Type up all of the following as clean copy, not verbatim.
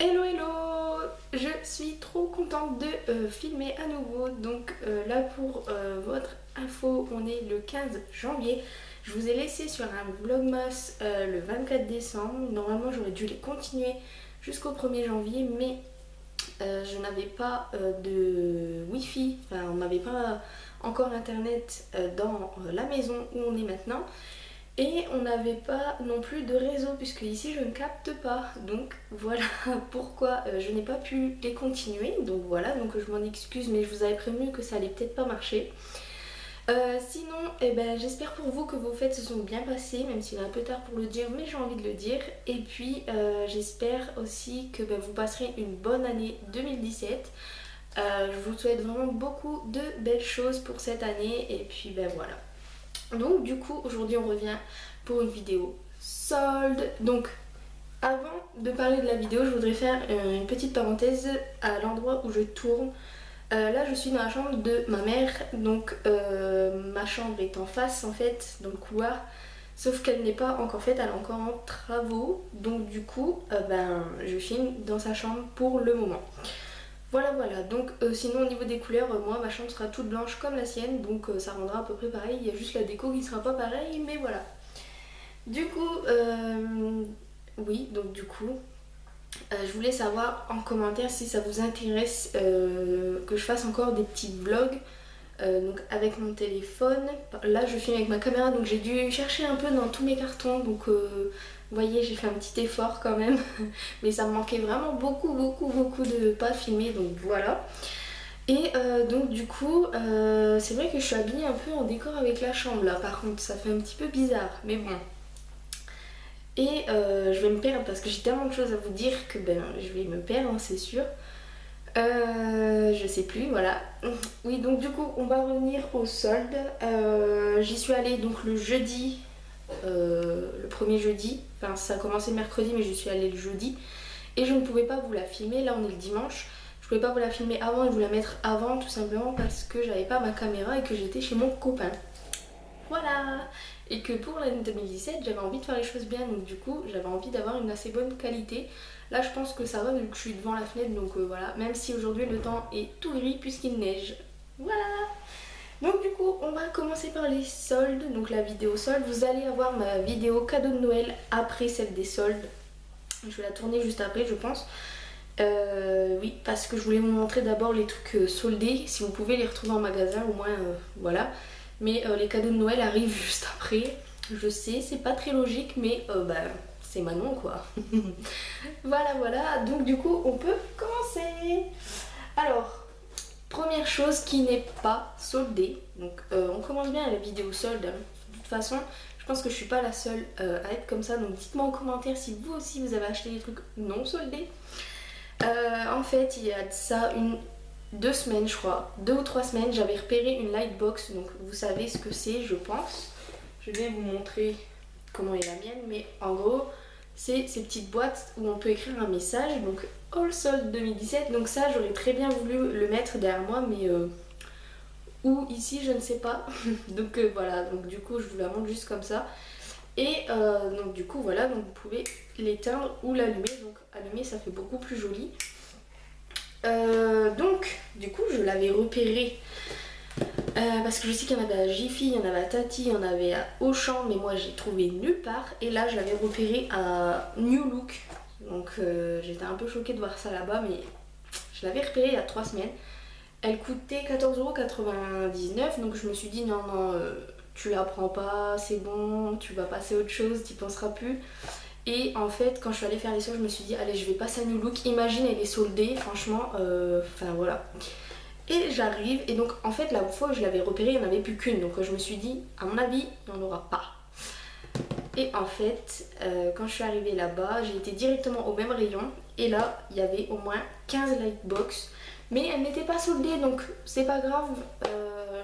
Hello hello, je suis trop contente de filmer à nouveau. Donc là pour votre info, on est le 15 janvier. Je vous ai laissé sur un vlogmas le 24 décembre. Normalement j'aurais dû les continuer jusqu'au 1er janvier, mais je n'avais pas de wifi, enfin on n'avait pas encore internet dans la maison où on est maintenant. Et on n'avait pas non plus de réseau puisque ici je ne capte pas. Donc voilà pourquoi je n'ai pas pu les continuer. Donc voilà, donc je m'en excuse, mais je vous avais prévenu que ça allait peut-être pas marcher. Sinon, eh ben, j'espère pour vous que vos fêtes se sont bien passées, même s'il est un peu tard pour le dire, mais j'ai envie de le dire. Et puis j'espère aussi que vous passerez une bonne année 2017. Je vous souhaite vraiment beaucoup de belles choses pour cette année. Et puis voilà. Donc du coup aujourd'hui on revient pour une vidéo solde. Donc avant de parler de la vidéo, je voudrais faire une petite parenthèse à l'endroit où je tourne. Là je suis dans la chambre de ma mère, donc ma chambre est en face en fait dans le couloir, sauf qu'elle n'est pas encore faite, elle est encore en travaux. Donc du coup je filme dans sa chambre pour le moment. Voilà, donc sinon au niveau des couleurs, moi ma chambre sera toute blanche comme la sienne, donc ça rendra à peu près pareil. Il y a juste la déco qui sera pas pareil, mais voilà. Du coup, oui, donc du coup, je voulais savoir en commentaire si ça vous intéresse que je fasse encore des petits vlogs. Donc avec mon téléphone, là je filme avec ma caméra, donc j'ai dû chercher un peu dans tous mes cartons, donc vous voyez j'ai fait un petit effort quand même, mais ça me manquait vraiment beaucoup de pas filmer, donc voilà. Et donc du coup c'est vrai que je suis habillée un peu en décor avec la chambre là, par contre ça fait un petit peu bizarre, mais bon. Et je vais me perdre parce que j'ai tellement de choses à vous dire que je vais me perdre, hein, c'est sûr. Je sais plus, voilà. Oui, donc du coup, on va revenir au solde. J'y suis allée donc le jeudi, le premier jeudi. Enfin, ça a commencé le mercredi, mais j'y suis allée le jeudi. Et je ne pouvais pas vous la filmer. Là, on est le dimanche. Je pouvais pas vous la filmer avant et vous la mettre avant, tout simplement parce que j'avais pas ma caméra et que j'étais chez mon copain. Voilà. Et que pour l'année 2017, j'avais envie de faire les choses bien, donc du coup, j'avais envie d'avoir une assez bonne qualité. Là, je pense que ça va vu que je suis devant la fenêtre, donc voilà. Même si aujourd'hui le temps est tout gris puisqu'il neige. Voilà. Donc du coup, on va commencer par les soldes, donc la vidéo solde. Vous allez avoir ma vidéo cadeau de Noël après celle des soldes. Je vais la tourner juste après, je pense. Oui, parce que je voulais vous montrer d'abord les trucs soldés. Si vous pouvez les retrouver en magasin, au moins, voilà. Mais les cadeaux de Noël arrivent juste après. Je sais, c'est pas très logique, mais c'est Manon quoi. Voilà, donc du coup on peut commencer. Alors, première chose qui n'est pas soldée. Donc on commence bien la vidéo solde. De toute façon, je pense que je suis pas la seule à être comme ça. Donc dites-moi en commentaire si vous aussi vous avez acheté des trucs non soldés. En fait, il y a de ça 2 semaines, je crois, 2 ou 3 semaines, j'avais repéré une lightbox. Donc vous savez ce que c'est, je pense. Je vais vous montrer comment est la mienne, mais en gros c'est ces petites boîtes où on peut écrire un message. Donc All Sold 2017, donc ça j'aurais très bien voulu le mettre derrière moi, mais où ici je ne sais pas. Donc voilà, donc du coup je vous la montre juste comme ça. Et donc du coup voilà, donc vous pouvez l'éteindre ou l'allumer. Donc allumer ça fait beaucoup plus joli. Donc du coup je l'avais repéré parce que je sais qu'il y en avait à Jiffy, il y en avait à Tati, il y en avait à Auchan, mais moi j'ai trouvé nulle part. Et là je l'avais repéré à New Look, donc j'étais un peu choquée de voir ça là-bas, mais je l'avais repéré il y a 3 semaines. Elle coûtait 14,99 €, donc je me suis dit non tu la prends pas, c'est bon, tu vas passer à autre chose, tu penseras plus. Et en fait quand je suis allée faire les soldes, je me suis dit allez je vais passer à New Look, imagine elle est soldée, franchement, enfin voilà. Et j'arrive, et donc en fait la fois où je l'avais repéré, il n'y en avait plus qu'une, donc je me suis dit à mon avis il n'y en aura pas. Et en fait quand je suis arrivée là-bas, j'ai été directement au même rayon et là il y avait au moins 15 lightbox, mais elles n'étaient pas soldées, donc c'est pas grave,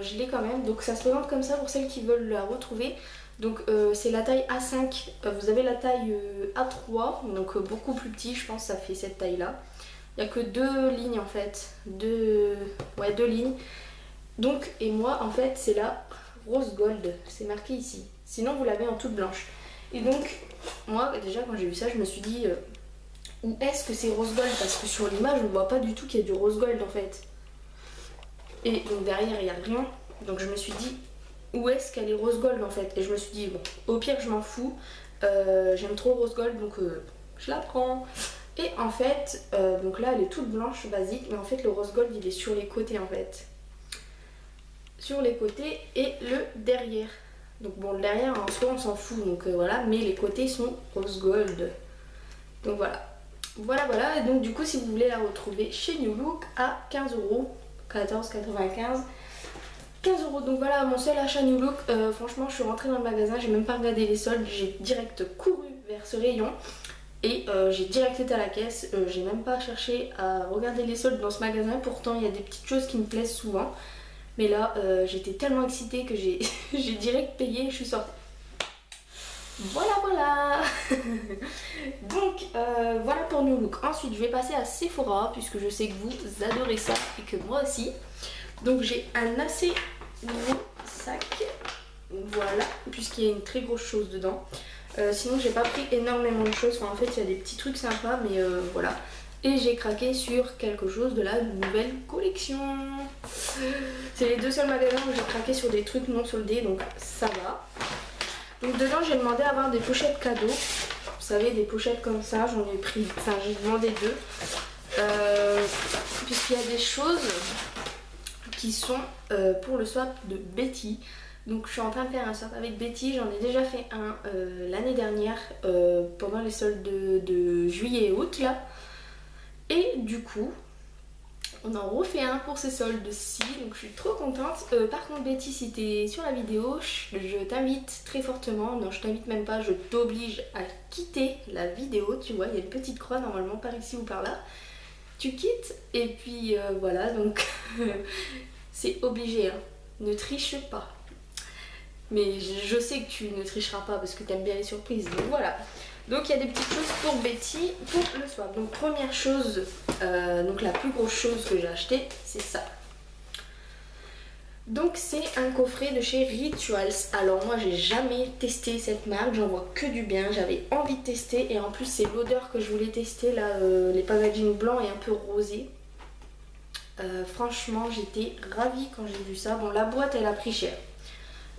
je l'ai quand même. Donc ça se présente comme ça pour celles qui veulent la retrouver. Donc c'est la taille A5, vous avez la taille A3, donc beaucoup plus petit, je pense que ça fait cette taille là. Il n'y a que 2 lignes en fait, ouais, 2 lignes. Donc, et moi en fait c'est la rose gold, c'est marqué ici. Sinon vous l'avez en toute blanche. Et donc moi déjà quand j'ai vu ça je me suis dit ou est-ce que c'est rose gold, parce que sur l'image on voit pas du tout qu'il y a du rose gold en fait. Et donc derrière il y a rien, donc je me suis dit où est-ce qu'elle est rose gold en fait, et je me suis dit bon, au pire je m'en fous, j'aime trop rose gold donc je la prends. Et en fait donc là elle est toute blanche basique, mais en fait le rose gold il est sur les côtés en fait, sur les côtés et le derrière. Donc bon, le derrière en soi on s'en fout, donc voilà, mais les côtés sont rose gold. Donc voilà. Voilà, et donc du coup si vous voulez la retrouver chez New Look à 15 €, 14,95 €, 15 €. Donc voilà mon seul achat New Look. Franchement je suis rentrée dans le magasin, j'ai même pas regardé les soldes, j'ai direct couru vers ce rayon et j'ai direct été à la caisse. J'ai même pas cherché à regarder les soldes dans ce magasin, pourtant il y a des petites choses qui me plaisent souvent. Mais là j'étais tellement excitée que j'ai j'ai direct payé et je suis sortie. Voilà. Donc voilà pour New Look. Ensuite je vais passer à Sephora puisque je sais que vous adorez ça et que moi aussi. Donc j'ai un assez gros sac, voilà, puisqu'il y a une très grosse chose dedans. Sinon j'ai pas pris énormément de choses, enfin en fait il y a des petits trucs sympas, mais voilà. Et j'ai craqué sur quelque chose de la nouvelle collection. C'est les deux seuls magasins où j'ai craqué sur des trucs non soldés, donc ça va. Donc dedans j'ai demandé à avoir des pochettes cadeaux. Vous savez, des pochettes comme ça, j'en ai pris, enfin j'ai demandé deux. Puisqu'il y a des choses qui sont pour le swap de Betty. Donc je suis en train de faire un swap avec Betty, j'en ai déjà fait un l'année dernière pendant les soldes de juillet et août là. Et du coup on en refait un pour ces soldes-ci, donc je suis trop contente. Par contre Betty, si t'es sur la vidéo, je t'invite très fortement, non je t'invite même pas, je t'oblige à quitter la vidéo, tu vois il y a une petite croix normalement par ici ou par là. Tu quittes et puis voilà, donc c'est obligé, hein. Ne triche pas. Mais je sais que tu ne tricheras pas parce que t'aimes bien les surprises, donc voilà. Donc il y a des petites choses pour Betty pour le swap. Donc première chose, donc la plus grosse chose que j'ai acheté, c'est ça. Donc c'est un coffret de chez Rituals. Alors moi j'ai jamais testé cette marque, j'en vois que du bien, j'avais envie de tester et en plus c'est l'odeur que je voulais tester là, les packaging blancs et un peu rosé. Franchement j'étais ravie quand j'ai vu ça. Bon la boîte elle a pris cher.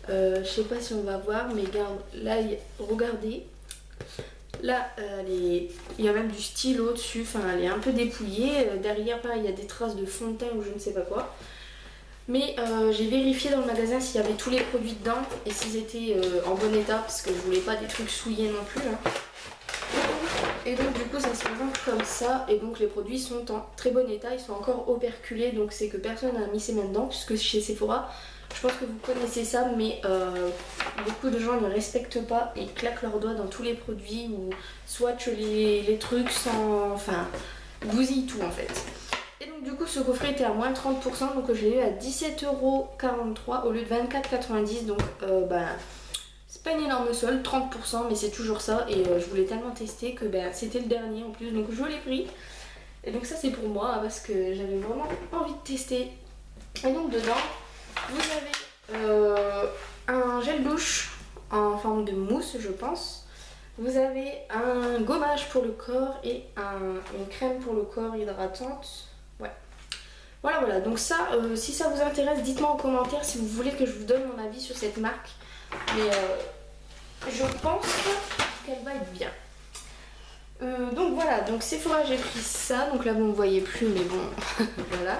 Je sais pas si on va voir, mais regarde, là regardez. Là, il y a même du stylo dessus, enfin elle est un peu dépouillée. Derrière, pareil, il y a des traces de fond de teint ou je ne sais pas quoi. Mais j'ai vérifié dans le magasin s'il y avait tous les produits dedans et s'ils étaient en bon état parce que je voulais pas des trucs souillés non plus. Hein. Et donc du coup ça se présente comme ça et donc les produits sont en très bon état, ils sont encore operculés donc c'est que personne n'a mis ses mains dedans puisque chez Sephora, je pense que vous connaissez ça mais beaucoup de gens ne respectent pas et claquent leurs doigts dans tous les produits ou swatchent les trucs sans... enfin bousillent tout en fait. Et donc du coup ce coffret était à moins 30% donc je l'ai eu à 17,43 € au lieu de 24,90 €, donc c'est pas une énorme solde, 30% mais c'est toujours ça et je voulais tellement tester que c'était le dernier en plus donc je l'ai pris. Et donc ça c'est pour moi parce que j'avais vraiment envie de tester. Et donc dedans vous avez un gel douche en forme de mousse je pense. Vous avez un gommage pour le corps et une crème pour le corps hydratante. Ouais. Voilà, donc ça, si ça vous intéresse, dites-moi en commentaire si vous voulez que je vous donne mon avis sur cette marque. Mais je pense qu'elle va être bien. Donc voilà, donc Sephora j'ai pris ça, donc là vous ne me voyez plus mais bon, voilà.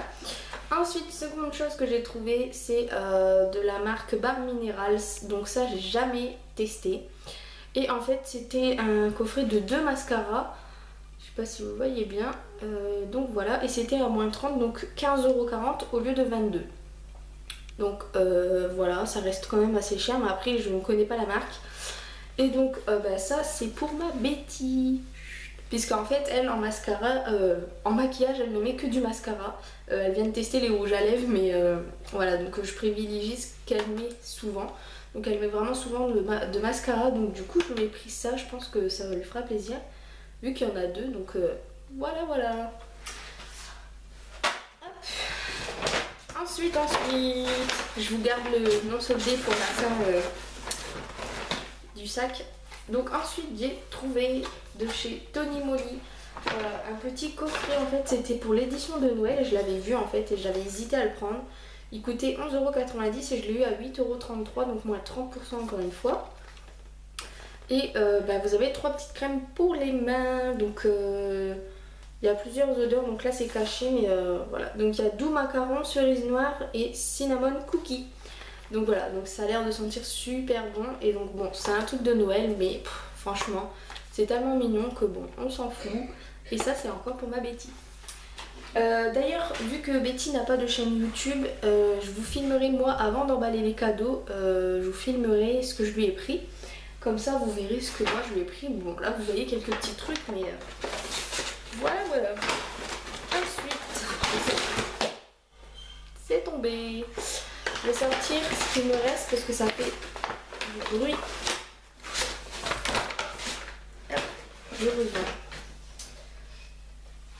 Ensuite, seconde chose que j'ai trouvé, c'est de la marque Bar Minerals, donc ça j'ai jamais testé. Et en fait c'était un coffret de 2 mascaras, je sais pas si vous voyez bien, donc voilà, et c'était à moins 30, donc 15,40 € au lieu de 22. Donc voilà, ça reste quand même assez cher, mais après je ne connais pas la marque. Et donc ça c'est pour ma Betty. Puisqu'en fait elle en mascara, en maquillage elle ne met que du mascara. Elle vient de tester les rouges à lèvres mais voilà, donc je privilégie ce qu'elle met souvent. Donc elle met vraiment souvent de mascara, donc du coup je lui ai pris ça, je pense que ça lui fera plaisir. Vu qu'il y en a deux, donc voilà. Ensuite, je vous garde le non soldé pour la fin du sac. Donc ensuite j'ai trouvé de chez Tony Moly un petit coffret en fait, c'était pour l'édition de Noël, je l'avais vu en fait et j'avais hésité à le prendre. Il coûtait 11,90 € et je l'ai eu à 8,33 €, donc moins 30% encore une fois. Et vous avez 3 petites crèmes pour les mains, donc il y a plusieurs odeurs, donc là c'est caché, mais voilà. Donc il y a doux macaron, cerise noire et cinnamon cookie. Donc voilà, donc ça a l'air de sentir super bon. Et donc bon, c'est un truc de Noël, mais franchement, c'est tellement mignon que bon, on s'en fout. Et ça c'est encore pour ma Betty. D'ailleurs, vu que Betty n'a pas de chaîne YouTube, je vous filmerai moi avant d'emballer les cadeaux, je vous filmerai ce que je lui ai pris. Comme ça vous verrez ce que moi je lui ai pris. Bon là vous voyez quelques petits trucs, mais voilà. Ensuite, c'est tombé. Je vais sortir ce qui me reste parce que ça fait du bruit. Hop, je reviens.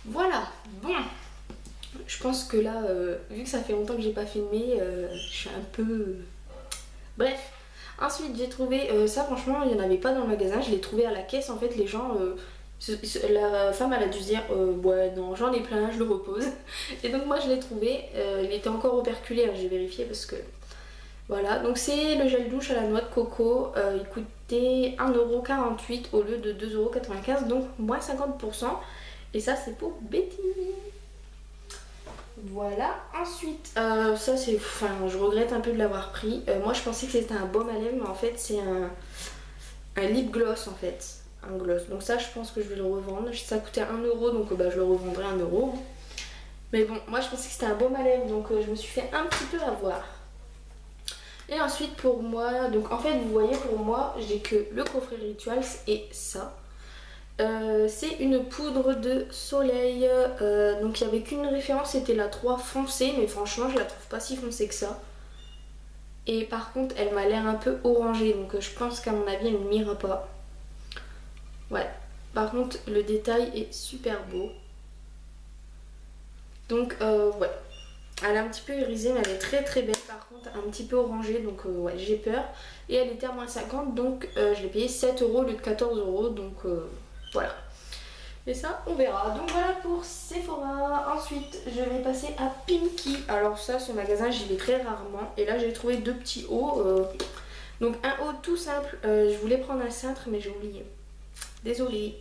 Voilà, bon. Je pense que là, vu que ça fait longtemps que j'ai pas filmé, je suis un peu... Bref. Ensuite, j'ai trouvé ça, franchement, il n'y en avait pas dans le magasin. Je l'ai trouvé à la caisse. En fait, les gens... la femme, elle a dû se dire ouais, non, j'en ai plein, je le repose. Et donc, moi, je l'ai trouvé. Il était encore operculé, hein, j'ai vérifié parce que... Voilà, donc c'est le gel douche à la noix de coco. Il coûtait 1,48 € au lieu de 2,95 €, donc moins 50%. Et ça, c'est pour Betty. Voilà, ensuite, ça c'est, enfin je regrette un peu de l'avoir pris. Moi je pensais que c'était un baume à lèvres, mais en fait c'est un lip gloss en fait, un gloss. Donc ça je pense que je vais le revendre, ça coûtait 1 €, donc je le revendrai 1 €. Mais bon, moi je pensais que c'était un baume à lèvres, donc je me suis fait un petit peu avoir. Et ensuite pour moi, donc en fait vous voyez pour moi, j'ai que le coffret Rituals et ça. C'est une poudre de soleil, donc il n'y avait qu'une référence, c'était la 3 foncée, mais franchement je la trouve pas si foncée que ça. Et par contre elle m'a l'air un peu orangée, donc je pense qu'à mon avis elle ne m'ira pas. Ouais, par contre le détail est super beau. Donc ouais, elle est un petit peu irisée mais elle est très très belle, par contre un petit peu orangée, donc ouais j'ai peur. Et elle était à moins 50, donc je l'ai payé 7 € au lieu de 14 €, donc... voilà. Et ça, on verra. Donc voilà pour Sephora. Ensuite, je vais passer à Pinky. Alors ça, ce magasin, j'y vais très rarement. Et là, j'ai trouvé deux petits hauts. Donc un haut tout simple. Je voulais prendre un cintre, mais j'ai oublié. Désolée.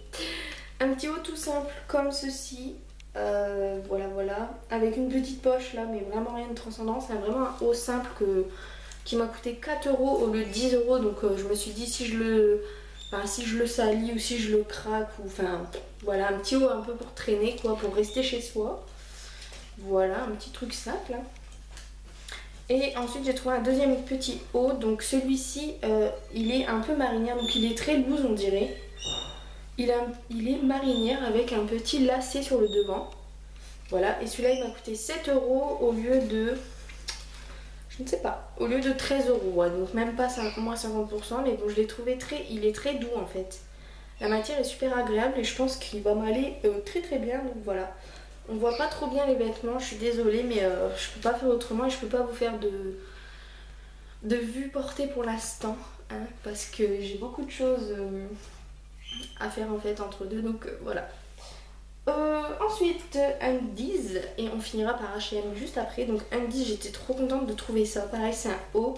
Un petit haut tout simple comme ceci. Voilà. Avec une petite poche là, mais vraiment rien de transcendant. C'est vraiment un haut simple qui m'a coûté 4 € au lieu de 10 €. Donc je me suis dit si je le salis ou si je le craque, ou enfin voilà, un petit haut un peu pour traîner quoi, pour rester chez soi. Voilà, un petit truc simple. Et ensuite j'ai trouvé un deuxième petit haut, donc celui-ci il est un peu marinière, donc il est très loose on dirait. Il est marinière avec un petit lacet sur le devant. Voilà, et celui-là il m'a coûté 7 € au lieu de... je ne sais pas, au lieu de 13 €, ouais, donc même pas moins 50%, mais bon je l'ai trouvé il est très doux en fait. La matière est super agréable et je pense qu'il va m'aller très très bien, donc voilà. On voit pas trop bien les vêtements, je suis désolée, mais je peux pas faire autrement et je peux pas vous faire de vue portée pour l'instant, hein, parce que j'ai beaucoup de choses à faire en fait entre deux, donc voilà. Ensuite Undies, et on finira par H&M juste après. Donc Undies, j'étais trop contente de trouver ça. Pareil, c'est un haut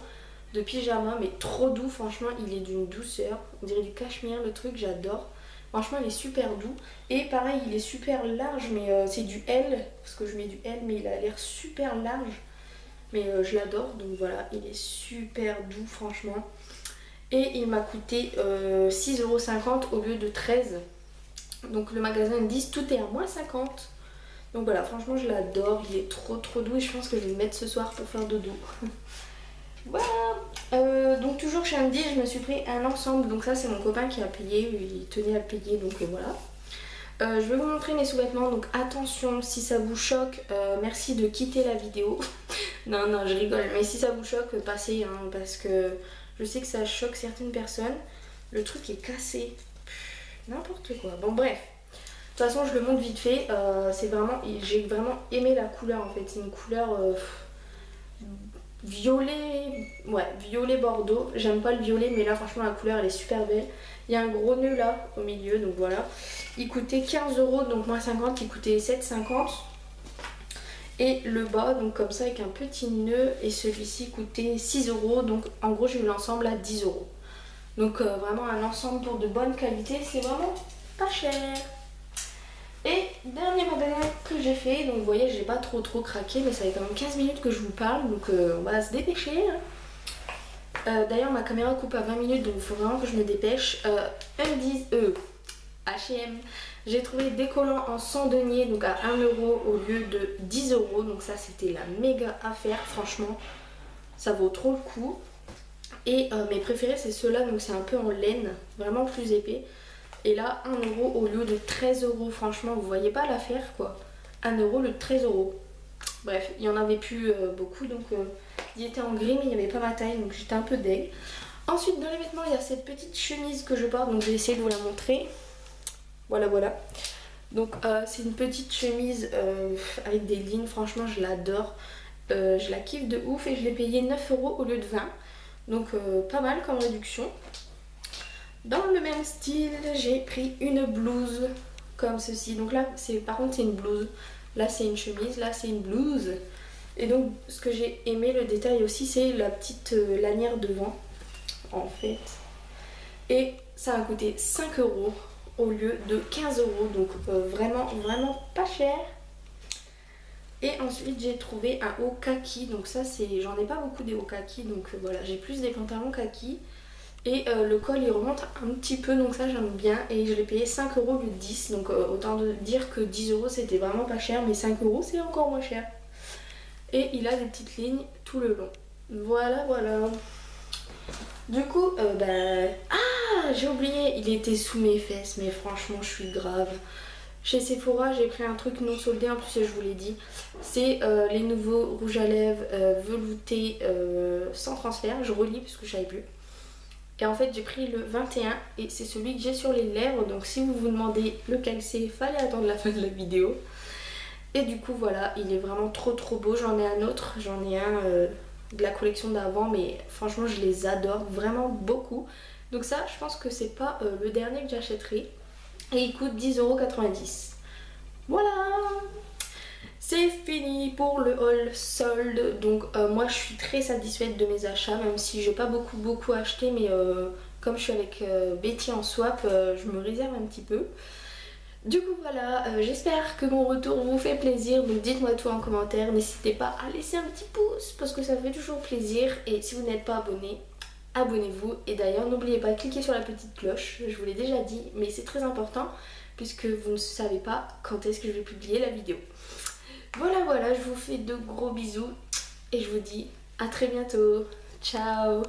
de pyjama mais trop doux, franchement il est d'une douceur, on dirait du cachemire le truc, j'adore. Franchement il est super doux et pareil il est super large, mais c'est du L parce que je mets du L, mais il a l'air super large, mais je l'adore. Donc voilà, il est super doux franchement, et il m'a coûté 6,50 € au lieu de 13 €. Donc le magasin Undies, tout est à moins 50. Donc voilà, franchement je l'adore, il est trop doux et je pense que je vais le mettre ce soir pour faire dodo. Voilà, donc toujours chez Undies, je me suis pris un ensemble, donc ça c'est mon copain qui a payé, il tenait à le payer, donc voilà. Je vais vous montrer mes sous-vêtements, donc attention, si ça vous choque, merci de quitter la vidéo. non, je rigole, mais si ça vous choque, passez, hein, parce que je sais que ça choque certaines personnes. Le truc est cassé, n'importe quoi, bon bref. De toute façon je le montre vite fait, j'ai vraiment aimé la couleur en fait, c'est une couleur violet, ouais, violet bordeaux. J'aime pas le violet, mais là franchement la couleur elle est super belle. Il y a un gros nœud là au milieu, donc voilà. Il coûtait 15 euros, donc moins 50, il coûtait 7,50. Et le bas, donc comme ça avec un petit nœud, et celui-ci coûtait 6 euros, donc en gros j'ai eu l'ensemble à 10 euros. Donc vraiment un ensemble pour de bonne qualité, c'est vraiment pas cher. Et dernier magasin que j'ai fait, donc vous voyez j'ai pas trop craqué, mais ça fait quand même 15 minutes que je vous parle, donc on va se dépêcher. D'ailleurs ma caméra coupe à 20 minutes, donc il faut vraiment que je me dépêche. H&M, j'ai trouvé des collants en 100 deniers, donc à 1 euro au lieu de 10 euros, donc ça c'était la méga affaire, franchement ça vaut trop le coup. Et mes préférés c'est ceux-là, donc c'est un peu en laine, vraiment plus épais. Et là 1 euro au lieu de 13 euros, franchement vous voyez pas l'affaire quoi. 1 euro le 13 euros. Bref, il y en avait plus beaucoup, donc il était en gris mais il n'y avait pas ma taille, donc j'étais un peu deg. Ensuite dans les vêtements il y a cette petite chemise que je porte, donc je vais essayer de vous la montrer. Voilà voilà. Donc c'est une petite chemise avec des lignes, franchement je l'adore. Je la kiffe de ouf et je l'ai payée 9 euros au lieu de 20. Donc pas mal comme réduction. Dans le même style, j'ai pris une blouse comme ceci. Donc là, par contre c'est une blouse. Là c'est une chemise, là c'est une blouse. Et donc ce que j'ai aimé, le détail aussi, c'est la petite lanière devant en fait. Et ça a coûté 5 euros au lieu de 15 euros. Donc vraiment pas cher. Et ensuite j'ai trouvé un haut kaki. Donc ça c'est, j'en ai pas beaucoup des hauts kaki. Donc voilà, j'ai plus des pantalons kaki. Et le col il remonte un petit peu, donc ça j'aime bien. Et je l'ai payé 5 euros au lieu de 10. Donc autant dire que 10 euros c'était vraiment pas cher, mais 5 euros c'est encore moins cher. Et il a des petites lignes tout le long. Voilà voilà. Du coup ah j'ai oublié, il était sous mes fesses, mais franchement je suis grave. Chez Sephora j'ai pris un truc non soldé, en plus je vous l'ai dit. C'est les nouveaux rouges à lèvres veloutés sans transfert. Je relis parce que je savais plus. Et en fait j'ai pris le 21 et c'est celui que j'ai sur les lèvres. Donc si vous vous demandez lequel c'est, fallait attendre la fin de la vidéo. Et du coup voilà, il est vraiment trop beau. J'en ai un autre, j'en ai un de la collection d'avant, mais franchement je les adore vraiment beaucoup. Donc ça je pense que c'est pas le dernier que j'achèterai. Et il coûte 10,90 €. Voilà, c'est fini pour le haul solde. Donc moi je suis très satisfaite de mes achats, même si j'ai pas beaucoup acheté, mais comme je suis avec Betty en swap, je me réserve un petit peu. Du coup voilà, j'espère que mon retour vous fait plaisir, donc dites-moi tout en commentaire, n'hésitez pas à laisser un petit pouce parce que ça fait toujours plaisir. Et si vous n'êtes pas abonné, abonnez-vous. Et d'ailleurs n'oubliez pas de cliquer sur la petite cloche, je vous l'ai déjà dit, mais c'est très important puisque vous ne savez pas quand est-ce que je vais publier la vidéo. Voilà, je vous fais de gros bisous et je vous dis à très bientôt. Ciao.